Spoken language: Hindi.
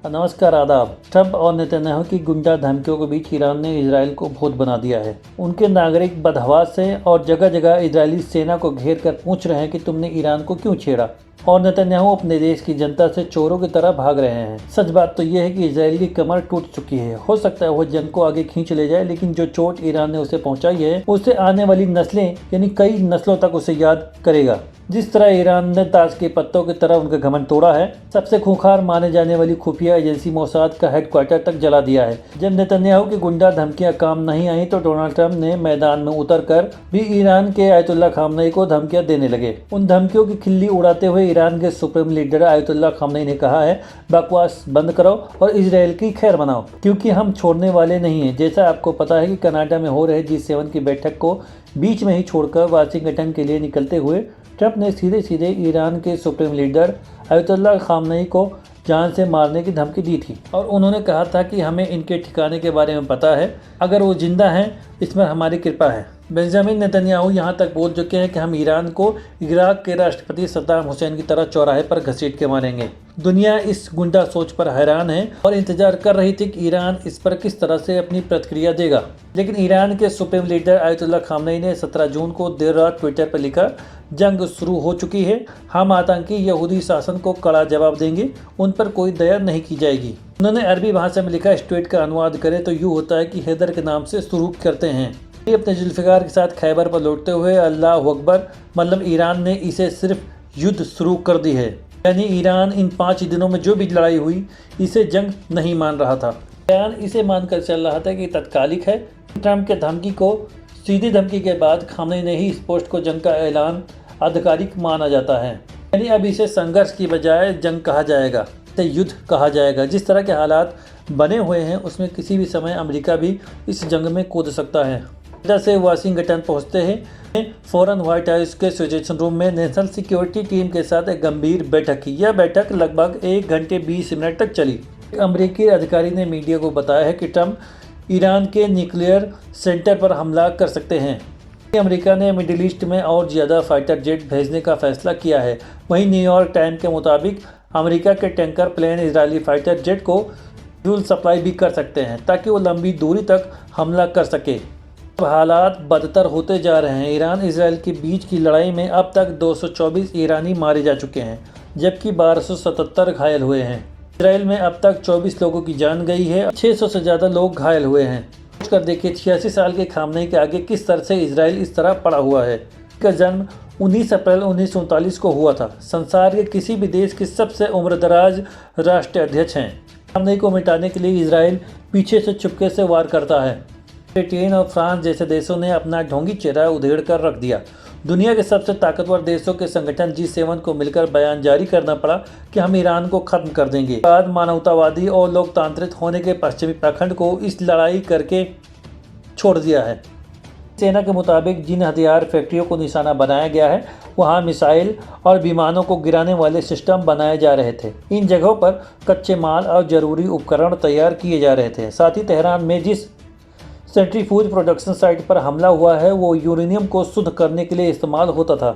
नमस्कार, आदाब। ट्रंप और नेतन्याहू की गुंडा धमकियों के बीच ईरान ने इजरायल को भूत बना दिया है। उनके नागरिक बदहवास से और जगह जगह इजरायली सेना को घेर कर पूछ रहे हैं कि तुमने ईरान को क्यों छेड़ा। और नेतन्याहू अपने देश की जनता से चोरों की तरह भाग रहे हैं। सच बात तो यह है कि इजरायल की कमर टूट चुकी है। हो सकता है वह जंग को आगे खींच ले जाए, लेकिन जो चोट ईरान ने उसे पहुंचाई है उससे आने वाली नस्लें यानी कई नस्लों तक उसे याद करेगा। जिस तरह ईरान ने ताश के पत्तों की तरह उनका घमंड तोड़ा है, सबसे खूंखार माने जाने वाली खुफिया एजेंसी मोसाद का हेडक्वार्टर तक जला दिया है। जब नेतन्याहू की गुंडा धमकियां काम नहीं आई तो डोनाल्ड ट्रंप ने मैदान में उतरकर भी ईरान के आयतुल्लाह खामनेई को धमकियां देने लगे। उन धमकियों की खिल्ली उड़ाते हुए ईरान के सुप्रीम लीडर आयतुल्लाह खामनेई ने कहा है, बकवास बंद करो और इजरायल की खैर मनाओ, क्योंकि हम छोड़ने वाले नहीं हैं। जैसा आपको पता है कि कनाडा में हो रहे G7 की बैठक को बीच में ही छोड़कर वाशिंगटन के लिए निकलते हुए ट्रंप ने सीधे सीधे ईरान के सुप्रीम लीडर आयतुल्लाह खामनेई को जान से मारने की धमकी दी थी और उन्होंने कहा था कि हमें इनके ठिकाने के बारे में पता है, अगर वो जिंदा हैं इसमें हमारी कृपा है। बेंजामिन नेतन्याहू यहाँ तक बोल चुके हैं कि हम ईरान को इराक के राष्ट्रपति सद्दाम हुसैन की तरह चौराहे पर घसीट के मारेंगे। दुनिया इस गुंडा सोच पर हैरान है और इंतजार कर रही थी कि ईरान इस पर किस तरह से अपनी प्रतिक्रिया देगा। लेकिन ईरान के सुप्रीम लीडर आयतुल्लाह खामनेई ने 17 जून को देर रात ट्विटर पर लिखा, जंग शुरू हो चुकी है, हम आतंकी यहूदी शासन को कड़ा जवाब देंगे, उन पर कोई दया नहीं की जाएगी। उन्होंने अरबी भाषा में लिखा। इस ट्वीट का अनुवाद करें तो यूँ होता है कि हैदर के नाम से शुरू करते हैं। अपने जुल्फिकार के साथ खैबर पर लौटते हुए अल्लाह अकबर, मतलब ईरान ने इसे सिर्फ युद्ध शुरू कर दी है, यानी ईरान इन 5 दिनों में जो भी लड़ाई हुई इसे जंग नहीं मान रहा था। ईरान इसे मानकर चल रहा था कि तात्कालिक है। ट्रंप के धमकी को सीधी धमकी के बाद खामनेई ने ही इस पोस्ट को जंग का ऐलान आधिकारिक माना जाता है, यानी अब इसे संघर्ष की बजाय जंग कहा जाएगा, इसे युद्ध कहा जाएगा। जिस तरह के हालात बने हुए हैं उसमें किसी भी समय अमेरिका भी इस जंग में कूद सकता है। से वाशिंगटन पहुंचते हैं फौरन व्हाइट हाउस के सिचुएशन रूम में नेशनल सिक्योरिटी टीम के साथ एक गंभीर बैठक की। यह बैठक लगभग 1 घंटे 20 मिनट तक चली। एक अमेरिकी अधिकारी ने मीडिया को बताया है कि ट्रंप ईरान के न्यूक्लियर सेंटर पर हमला कर सकते हैं। अमेरिका ने मिडिल ईस्ट में और ज़्यादा फाइटर जेट भेजने का फैसला किया है। वहीं न्यूयॉर्क टाइम के मुताबिक अमेरिका के tanker plane Israeli fighter jet को फ्यूल सप्लाई भी कर सकते हैं ताकि वो लंबी दूरी तक हमला कर सके। अब हालात बदतर होते जा रहे हैं। ईरान इसराइल के बीच की लड़ाई में अब तक 224 ईरानी मारे जा चुके हैं, जबकि 1277 घायल हुए हैं। इसराइल में अब तक 24 लोगों की जान गई है, 600 से ज़्यादा लोग घायल हुए हैं। सोचकर देखिए 86 साल के खामनेई के आगे किस तरह से इसराइल इस तरह पड़ा हुआ है। इसका जन्म 19 अप्रैल 1939 को हुआ था। संसार के किसी भी देश के सबसे उम्रदराज राष्ट्राध्यक्ष हैं। खामनेई को मिटाने के लिए इसराइल पीछे से चुपके से वार करता है। ब्रिटेन और फ्रांस जैसे देशों ने अपना ढोंगी चेहरा उधेड़ कर रख दिया। दुनिया के सबसे ताकतवर देशों के संगठन G7 को मिलकर बयान जारी करना पड़ा कि हम ईरान को खत्म कर देंगे। बाद मानवतावादी और लोकतांत्रिक होने के पश्चिमी पाखंड को इस लड़ाई करके छोड़ दिया है। सेना के मुताबिक जिन हथियार फैक्ट्रियों को निशाना बनाया गया है वहां मिसाइल और विमानों को गिराने वाले सिस्टम बनाए जा रहे थे। इन जगहों पर कच्चे माल और जरूरी उपकरण तैयार किए जा रहे थे। साथ ही तेहरान में जिस सेंट्रीफ्यूज प्रोडक्शन साइट पर हमला हुआ है वो यूरेनियम को शुद्ध करने के लिए इस्तेमाल होता था।